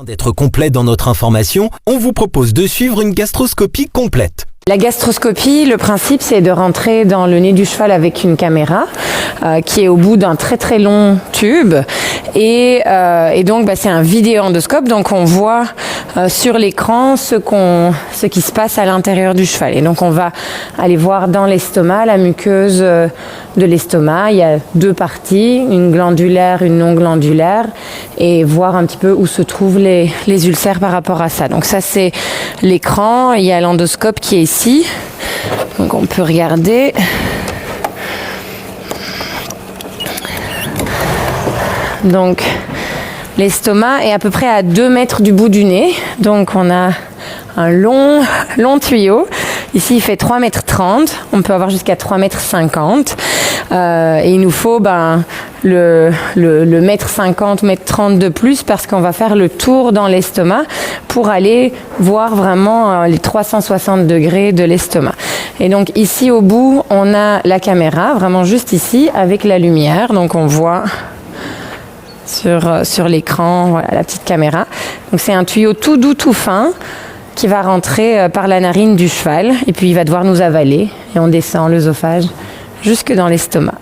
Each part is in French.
d'être complet dans notre information, on vous propose de suivre une gastroscopie complète. La gastroscopie, le principe, c'est de rentrer dans le nez du cheval avec une caméra qui est au bout d'un très très long tube. Et donc, c'est un vidéoendoscope. Donc, on voit sur l'écran ce qui se passe à l'intérieur du cheval. Et donc, on va aller voir dans l'estomac, la muqueuse de l'estomac. Il y a deux parties, une glandulaire, une non glandulaire, et voir un petit peu où se trouvent les ulcères par rapport à ça. Donc, ça, c'est l'écran. Il y a l'endoscope qui est ici. Donc on peut regarder. Donc l'estomac est à peu près à 2 mètres du bout du nez. Donc on a un long tuyau. Ici il fait 3,30 mètres. On peut avoir jusqu'à 3,50 mètres. Et il nous faut le mètre 50, mètre 30 de plus parce qu'on va faire le tour dans l'estomac pour aller voir vraiment les 360 degrés de l'estomac. Et donc ici au bout, on a la caméra, vraiment juste ici, avec la lumière. Donc on voit sur l'écran, voilà, la petite caméra. Donc c'est un tuyau tout doux, tout fin, qui va rentrer par la narine du cheval. Et puis il va devoir nous avaler. Et on descend l'œsophage jusque dans l'estomac.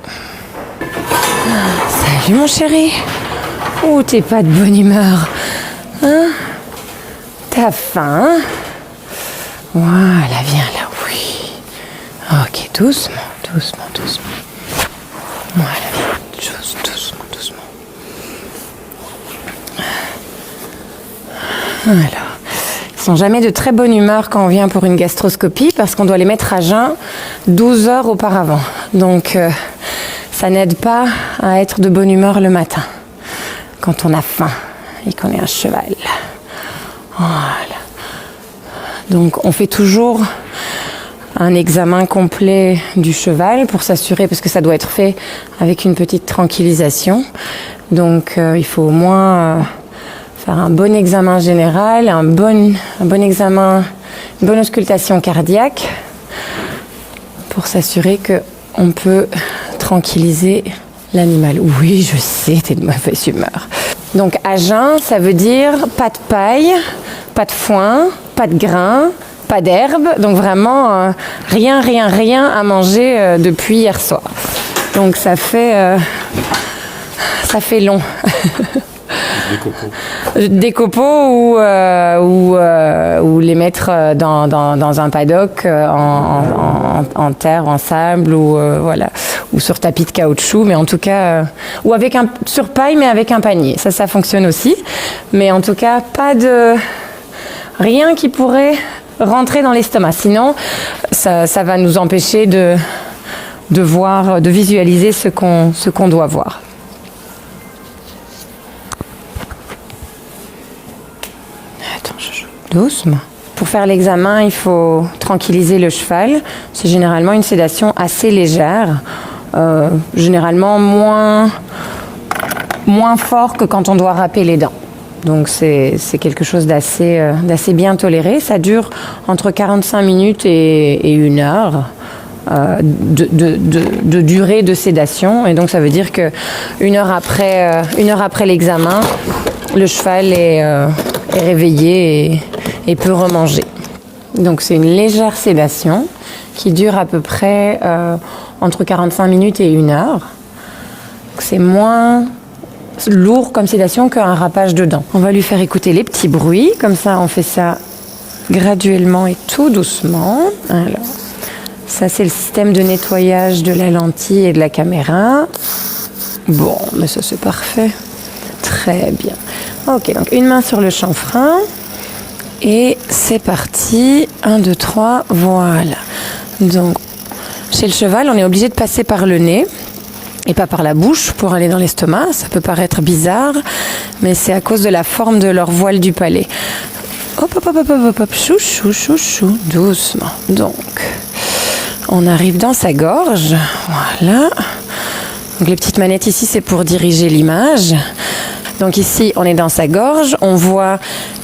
Salut mon chéri. Oh, t'es pas de bonne humeur. Hein? T'as faim? Voilà, viens là, oui. Ok, doucement. Voilà, viens. Doucement. Alors, ils sont jamais de très bonne humeur quand on vient pour une gastroscopie parce qu'on doit les mettre à jeun 12 heures auparavant. Donc, ça n'aide pas à être de bonne humeur le matin quand on a faim et qu'on est un cheval. Voilà. Donc on fait toujours un examen complet du cheval pour s'assurer, parce que ça doit être fait avec une petite tranquillisation. Donc il faut au moins faire un bon examen général, un bon examen, une bonne auscultation cardiaque pour s'assurer qu'on peut tranquilliser l'animal. Oui, je sais, t'es de mauvaise humeur. Donc à jeun, ça veut dire pas de paille, pas de foin, pas de grains, pas d'herbe. Donc vraiment rien à manger depuis hier soir. Donc ça fait long. Des copeaux ou les mettre dans un paddock en terre, en sable ou sur tapis de caoutchouc, mais en tout cas ou sur paille mais avec un panier. Ça fonctionne aussi. Mais en tout cas, rien qui pourrait rentrer dans l'estomac. Sinon, ça va nous empêcher de voir, de visualiser ce qu'on doit voir. Doucement. Pour faire l'examen, il faut tranquilliser le cheval. C'est généralement une sédation assez légère, généralement moins fort que quand on doit râper les dents. Donc c'est quelque chose d'assez bien toléré. Ça dure entre 45 minutes et 1 heure de durée de sédation. Et donc ça veut dire que 1 heure après l'examen, le cheval est réveillé et peut remanger. Donc c'est une légère sédation qui dure à peu près entre 45 minutes et 1 heure. Donc c'est moins lourd comme sédation qu'un râpage de dents. On va lui faire écouter les petits bruits, comme ça on fait ça graduellement et tout doucement. Alors, ça c'est le système de nettoyage de la lentille et de la caméra. Bon, mais ça c'est parfait. Très bien. Ok, donc une main sur le chanfrein. Et c'est parti. 1, 2, 3, voilà. Donc, chez le cheval, on est obligé de passer par le nez et pas par la bouche pour aller dans l'estomac. Ça peut paraître bizarre, mais c'est à cause de la forme de leur voile du palais. Hop, chou, doucement. Donc, on arrive dans sa gorge. Voilà. Donc, les petites manettes ici, c'est pour diriger l'image. Donc ici, on est dans sa gorge, on voit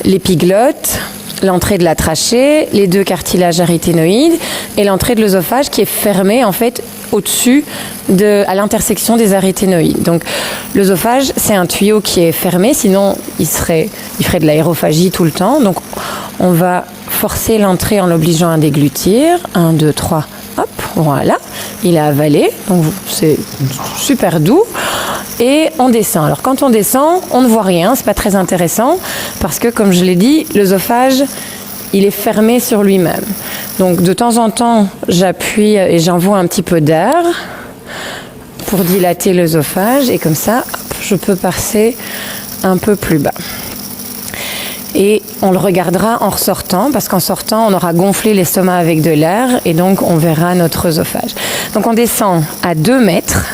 l'épiglotte, l'entrée de la trachée, les 2 cartilages aryténoïdes et l'entrée de l'œsophage qui est fermée en fait au-dessus, à l'intersection des aryténoïdes. Donc l'œsophage, c'est un tuyau qui est fermé, sinon il ferait de l'aérophagie tout le temps. Donc on va forcer l'entrée en l'obligeant à déglutir. 1, 2, 3, hop, voilà. Il a avalé, donc c'est super doux. Et on descend. Alors quand on descend, on ne voit rien, c'est pas très intéressant, parce que comme je l'ai dit, l'œsophage, il est fermé sur lui-même. Donc de temps en temps, j'appuie et j'envoie un petit peu d'air pour dilater l'œsophage, et comme ça, hop, je peux passer un peu plus bas. Et on le regardera en ressortant, parce qu'en sortant, on aura gonflé l'estomac avec de l'air, et donc on verra notre œsophage. Donc on descend à 2 mètres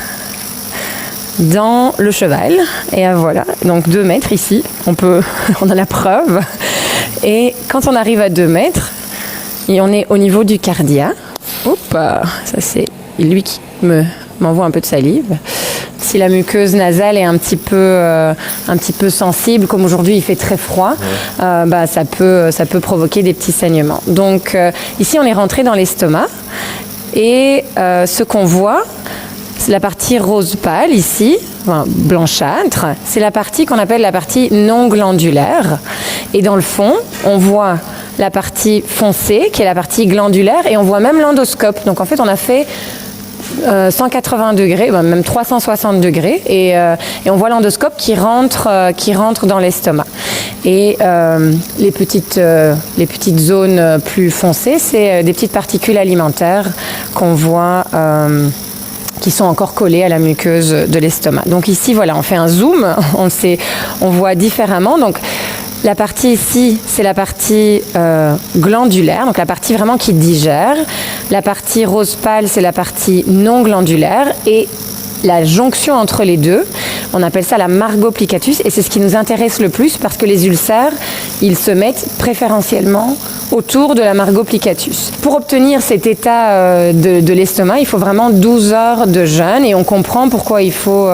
dans le cheval, et voilà, donc 2 mètres ici, on a la preuve. Et quand on arrive à 2 mètres, et on est au niveau du cardia. Hop, ça c'est lui qui m'envoie un peu de salive. Si la muqueuse nasale est un petit peu sensible, comme aujourd'hui il fait très froid, ça peut provoquer des petits saignements. Donc ici on est rentré dans l'estomac, et ce qu'on voit, c'est la partie rose pâle ici, blanchâtre, c'est la partie qu'on appelle la partie non glandulaire. Et dans le fond, on voit la partie foncée, qui est la partie glandulaire, et on voit même l'endoscope. Donc en fait, on a fait 180 degrés, même 360 degrés, et on voit l'endoscope qui rentre dans l'estomac. Et les petites zones plus foncées, c'est des petites particules alimentaires qu'on voit qui sont encore collées à la muqueuse de l'estomac. Donc ici, voilà, on fait un zoom, on voit différemment. Donc la partie ici, c'est la partie glandulaire, donc la partie vraiment qui digère. La partie rose pâle, c'est la partie non glandulaire. Et la jonction entre les deux, on appelle ça la margoplicatus, et c'est ce qui nous intéresse le plus, parce que les ulcères, ils se mettent préférentiellement autour de la margoplicatus. Pour obtenir cet état de l'estomac, il faut vraiment 12 heures de jeûne, et on comprend pourquoi il faut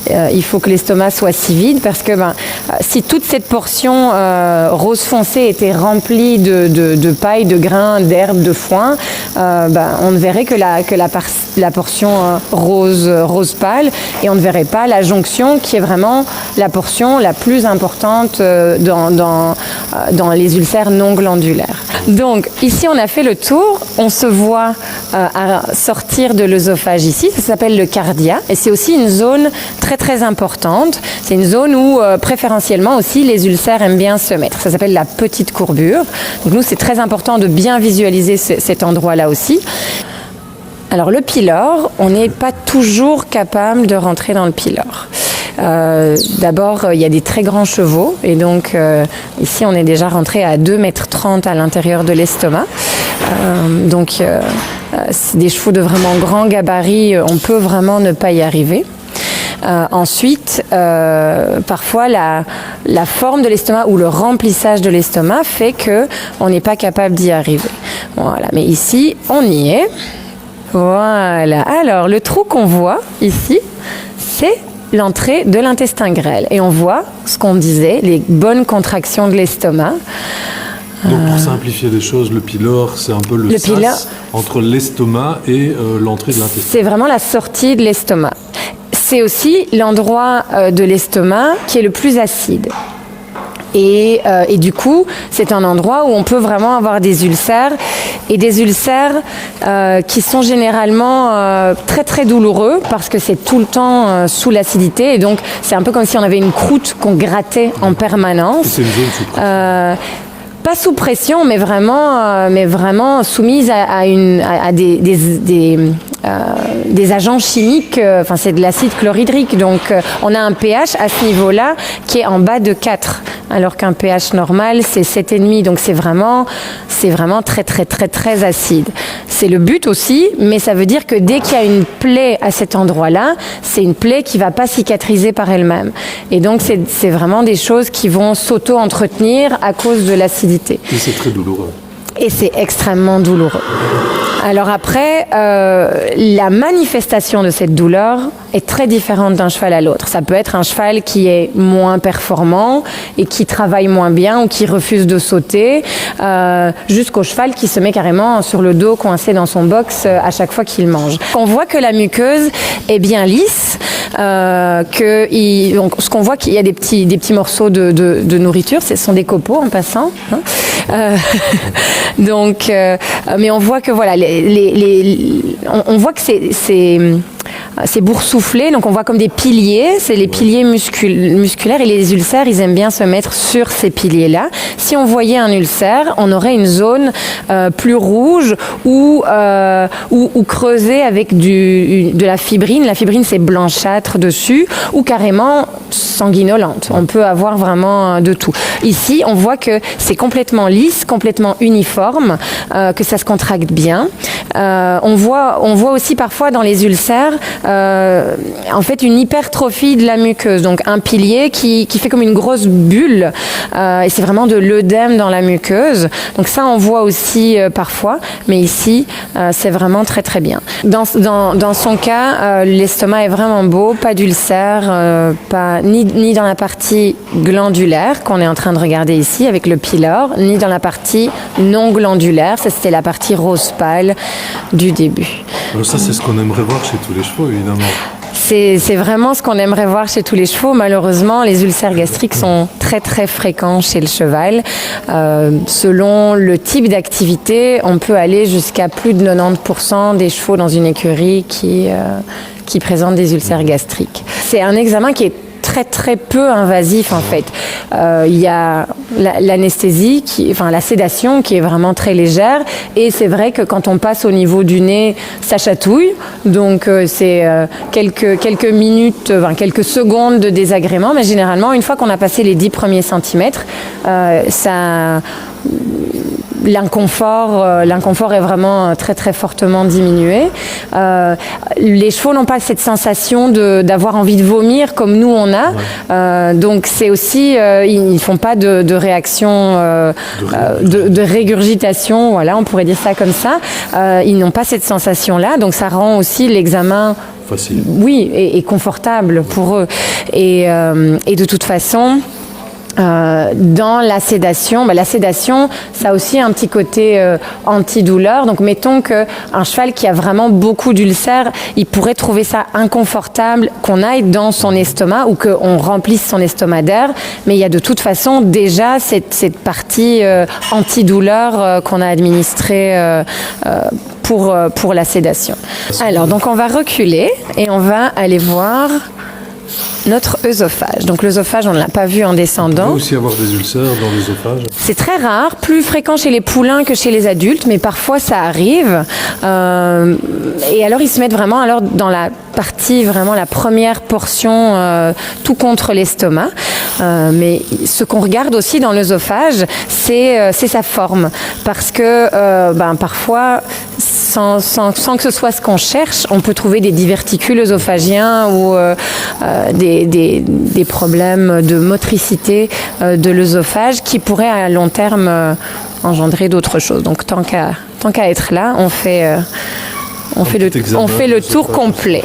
que l'estomac soit si vide, parce que si toute cette portion rose foncé était remplie de paille, de grains, d'herbes, de foin, on ne verrait que la portion rose pâle, et on ne verrait pas la jonction qui est vraiment la portion la plus importante dans les ulcères non glandulaires. Donc ici on a fait le tour, on se voit à sortir de l'œsophage ici, ça s'appelle le cardia, et c'est aussi une zone très très importante, c'est une zone où préférentiellement aussi les ulcères aiment bien se mettre, ça s'appelle la petite courbure. Donc nous c'est très important de bien visualiser cet endroit-là aussi. Alors le pylore, on n'est pas toujours capable de rentrer dans le pylore. D'abord, il y a des très grands chevaux, et donc ici on est déjà rentré à 2,30 mètres à l'intérieur de l'estomac. C'est des chevaux de vraiment grand gabarit, on peut vraiment ne pas y arriver. Ensuite, parfois la forme de l'estomac ou le remplissage de l'estomac fait qu'on n'est pas capable d'y arriver. Voilà, mais ici on y est. Voilà, alors le trou qu'on voit ici, c'est l'entrée de l'intestin grêle. Et on voit ce qu'on disait, les bonnes contractions de l'estomac. Donc pour simplifier les choses, le pylore, c'est un peu le sas entre l'estomac et l'entrée de l'intestin. C'est vraiment la sortie de l'estomac. C'est aussi l'endroit de l'estomac qui est le plus acide. Et du coup, c'est un endroit où on peut vraiment avoir des ulcères, et des ulcères qui sont généralement très très douloureux, parce que c'est tout le temps sous l'acidité, et donc c'est un peu comme si on avait une croûte qu'on grattait en permanence. Et c'est une zone sous pression. Pas sous pression, mais vraiment soumise à des agents chimiques. Enfin, c'est de l'acide chlorhydrique. Donc, on a un pH à ce niveau-là qui est en bas de 4, alors qu'un pH normal, c'est 7,5. Donc, c'est vraiment très, très, très, très acide. C'est le but aussi, mais ça veut dire que dès qu'il y a une plaie à cet endroit-là, c'est une plaie qui va pas cicatriser par elle-même. Et donc, c'est vraiment des choses qui vont s'auto-entretenir à cause de l'acidité. Et c'est très douloureux. Et c'est extrêmement douloureux. Alors après, la manifestation de cette douleur est très différente d'un cheval à l'autre. Ça peut être un cheval qui est moins performant et qui travaille moins bien ou qui refuse de sauter, jusqu'au cheval qui se met carrément sur le dos coincé dans son box à chaque fois qu'il mange. On voit que la muqueuse est bien lisse, donc, ce qu'on voit qu'il y a des petits morceaux de nourriture, ce sont des copeaux en passant. Hein. Donc, mais on voit que voilà, on voit que c'est boursouflé, donc on voit comme des piliers, c'est les piliers musculaires, et les ulcères, ils aiment bien se mettre sur ces piliers-là. Si on voyait un ulcère, on aurait une zone plus rouge ou creusée avec de la fibrine. La fibrine, c'est blanchâtre dessus, ou carrément sanguinolente. On peut avoir vraiment de tout. Ici, on voit que c'est complètement lisse, complètement uniforme, que ça se contracte bien. On voit aussi parfois dans les ulcères en fait une hypertrophie de la muqueuse, donc un pilier qui fait comme une grosse bulle, et c'est vraiment de l'œdème dans la muqueuse. Donc ça, on voit aussi parfois, mais ici c'est vraiment très très bien. Dans son cas, l'estomac est vraiment beau, pas d'ulcère, ni dans la partie glandulaire qu'on est en train de regarder ici avec le pylore, ni dans la partie non glandulaire. Ça, c'était la partie rose pâle du début. Alors ça, c'est ce qu'on aimerait voir chez tous les chevaux, évidemment. C'est vraiment ce qu'on aimerait voir chez tous les chevaux. Malheureusement, les ulcères gastriques sont très très fréquents chez le cheval. Selon le type d'activité, on peut aller jusqu'à plus de 90% des chevaux dans une écurie qui présentent des ulcères gastriques. C'est un examen qui est très très peu invasif en fait. Il y a l'anesthésie, la sédation qui est vraiment très légère, et c'est vrai que quand on passe au niveau du nez, ça chatouille, donc c'est quelques minutes, quelques secondes de désagrément, mais généralement une fois qu'on a passé les 10 premiers centimètres, l'inconfort est vraiment très très fortement diminué. Les chevaux n'ont pas cette sensation d'avoir envie de vomir comme nous on a. Donc c'est aussi, ils font pas de réaction, de régurgitation. Voilà, on pourrait dire ça comme ça. Ils n'ont pas cette sensation-là, donc ça rend aussi l'examen facile. Oui, et confortable pour eux. Et de toute façon, dans la sédation, ça a aussi un petit côté antidouleur. Donc mettons qu'un cheval qui a vraiment beaucoup d'ulcères, il pourrait trouver ça inconfortable qu'on aille dans son estomac ou qu'on remplisse son estomac d'air, mais il y a de toute façon déjà cette partie antidouleur qu'on a administrée pour la sédation. Alors donc on va reculer et on va aller voir notre œsophage. Donc l'œsophage, on ne l'a pas vu en descendant. On peut aussi avoir des ulcères dans l'œsophage. C'est très rare, plus fréquent chez les poulains que chez les adultes, mais parfois ça arrive. Et alors ils se mettent vraiment dans la partie, vraiment la première portion, tout contre l'estomac. Mais ce qu'on regarde aussi dans l'œsophage, c'est sa forme. Parce que parfois, sans que ce soit ce qu'on cherche, on peut trouver des diverticules œsophagiens ou des problèmes de motricité de l'œsophage qui pourraient à long terme engendrer d'autres choses. Donc tant qu'à être là, on fait le tour complet.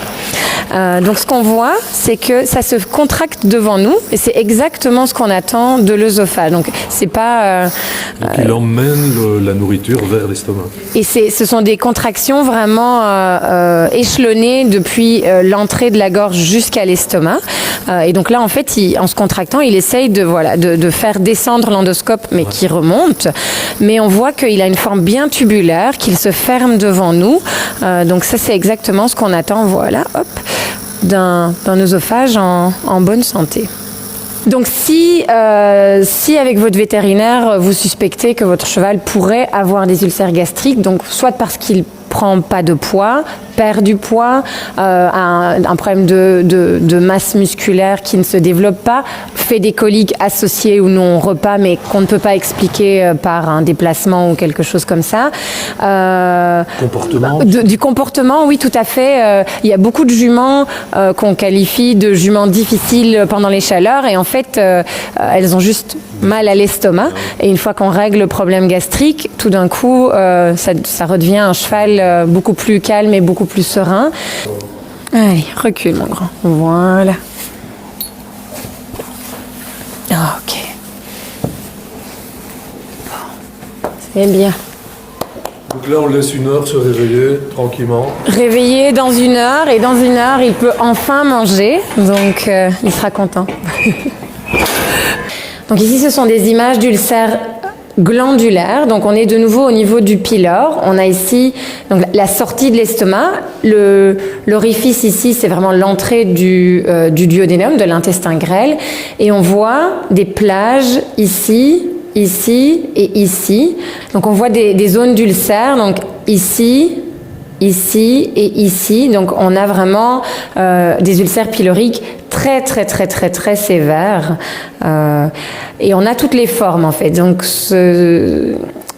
Donc ce qu'on voit, c'est que ça se contracte devant nous, et c'est exactement ce qu'on attend de l'œsophage. Donc c'est pas. Donc il emmène la nourriture vers l'estomac. Et ce sont des contractions vraiment échelonnées depuis l'entrée de la gorge jusqu'à l'estomac. Et donc là, en fait, en se contractant, il essaye de faire descendre l'endoscope, mais qui remonte. Mais on voit qu'il a une forme bien tubulaire, qu'il se ferme devant nous. Donc ça, c'est exactement ce qu'on attend. Voilà, hop. D'un œsophage en bonne santé. Donc si avec votre vétérinaire, vous suspectez que votre cheval pourrait avoir des ulcères gastriques, donc soit parce qu'il prend pas de poids, perd du poids, un problème de masse musculaire qui ne se développe pas, fait des coliques associées ou non au repas, mais qu'on ne peut pas expliquer par un déplacement ou quelque chose comme ça. Comportement. Du comportement, oui, tout à fait. Il y a beaucoup de juments qu'on qualifie de juments difficiles pendant les chaleurs, et en fait, elles ont juste mal à l'estomac. Et une fois qu'on règle le problème gastrique, tout d'un coup, ça redevient un cheval beaucoup plus calme et beaucoup plus serein. Allez, recule, mon grand. Voilà. Ok. Bon. C'est bien. Donc là, on laisse 1 heure se réveiller tranquillement. Réveillé dans 1 heure, et dans 1 heure, il peut enfin manger. Donc, il sera content. Donc ici, ce sont des images d'ulcères glandulaires. Donc on est de nouveau au niveau du pylore. On a ici donc, la sortie de l'estomac. L'orifice ici, c'est vraiment l'entrée du duodénum, de l'intestin grêle. Et on voit des plages ici, ici et ici. Donc on voit des zones d'ulcères. Donc ici, ici et ici. Donc on a vraiment des ulcères pyloriques très très très très très sévères, et on a toutes les formes en fait. Donc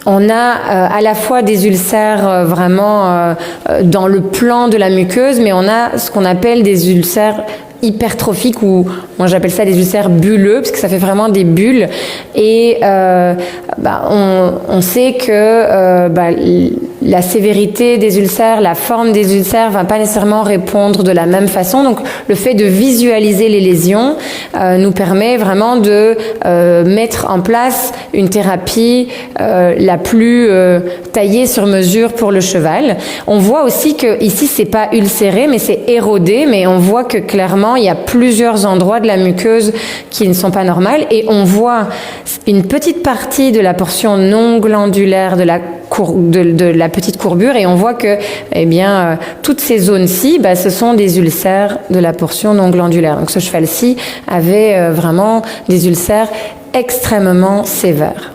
on a à la fois des ulcères vraiment dans le plan de la muqueuse, mais on a ce qu'on appelle des ulcères hypertrophiques, ou moi j'appelle ça des ulcères bulleux, parce que ça fait vraiment des bulles. Et on sait que la sévérité des ulcères, la forme des ulcères va pas nécessairement répondre de la même façon. Donc le fait de visualiser les lésions nous permet vraiment de mettre en place une thérapie la plus taillée sur mesure pour le cheval. On voit aussi que ici c'est pas ulcéré, mais c'est érodé, mais on voit que clairement il y a plusieurs endroits de la muqueuse qui ne sont pas normales, et on voit une petite partie de la portion non glandulaire de la petite courbure, et on voit que toutes ces zones-ci, ce sont des ulcères de la portion non glandulaire. Donc ce cheval-ci avait vraiment des ulcères extrêmement sévères.